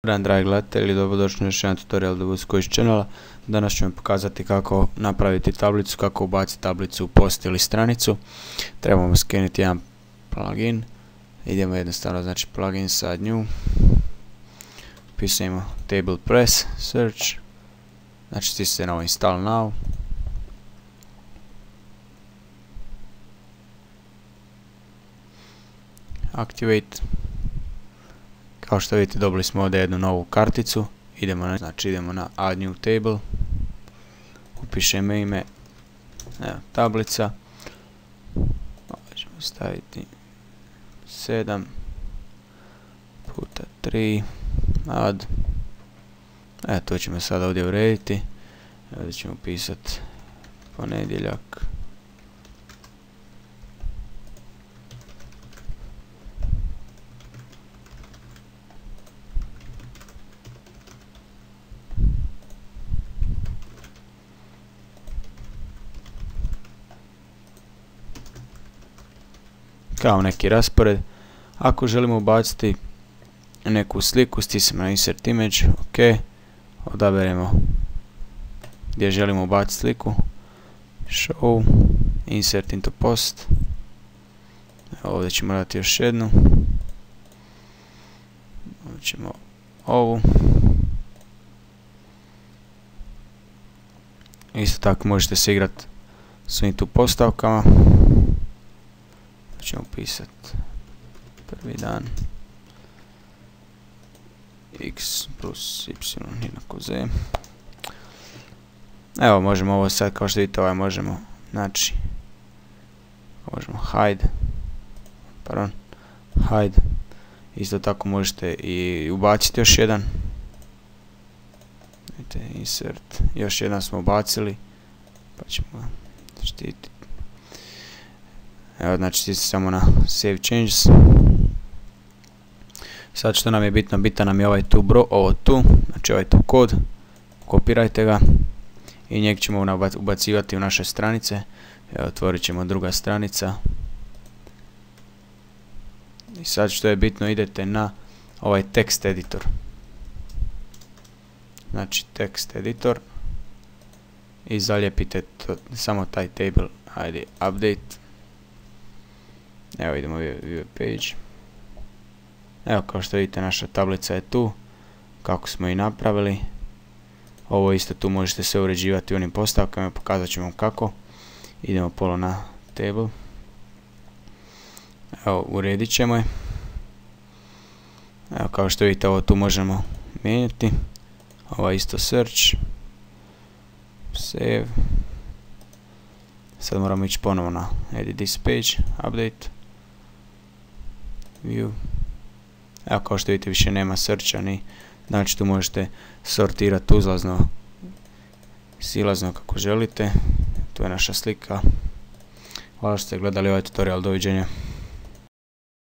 Dan, dragi gledatelji, dobrodošli na još jedan tutorial do Vusković channela. Danas ću vam pokazati kako napraviti tablicu, kako ubaciti tablicu u post ili stranicu. Trebamo skeniti jedan plugin. Idemo jednostavno, znači plugin sad new. Pisujemo table press, search. Znači stisnete na install now. Activate. Kao što vidite, dobili smo ovdje jednu novu karticu. Idemo na add new table. Upišemo ime, evo, tablica. Ovdje ćemo staviti 7 puta 3 add. Evo, to ćemo sada ovdje urediti. Ovdje ćemo pisati ponedjeljak. Kao neki raspored. Ako želimo ubaciti neku sliku, stisnemo na insert image, ok, odaberemo gdje želimo ubaciti sliku, show, insert into post. Ovdje ćemo dati još jednu, ovdje ćemo ovu. Isto tako možete se igrati s ovim tu postavkama. Ćemo pisati prvi dan x plus y jednako z. Evo, možemo ovo sad, kao što vidite, ovaj možemo, znači možemo hide. Isto tako možete i ubaciti još jedan. Vidite, insert, još jedan smo ubacili, pa ćemo ga štititi. Evo, znači stisnite samo na save changes. Sad što nam je bitno, bitan nam je ovaj tu ovo tu, znači ovaj tu kod. Kopirajte ga i njeg ćemo ubacivati u naše stranice. Evo, otvorit ćemo druga stranica. I sad što je bitno, idete na ovaj text editor. Znači text editor. I zalijepite samo taj table ID update. Evo, idemo view page. Evo, kao što vidite, naša tablica je tu, kako smo i napravili. Ovo isto tu možete sve uređivati u onim postavkama, pokazat ću vam kako. Idemo polo na table. Evo, uredit ćemo je. Evo, kao što vidite, ovo tu možemo mijenjati. Ovo isto search. Save. Sad moramo ići ponovo na edit this page, update. View. Evo, kao što vidite, više nema searcha ni, znači tu možete sortirati uzlazno, silazno kako želite. Tu je naša slika. Hvala što ste gledali ovaj tutorial, doviđenja.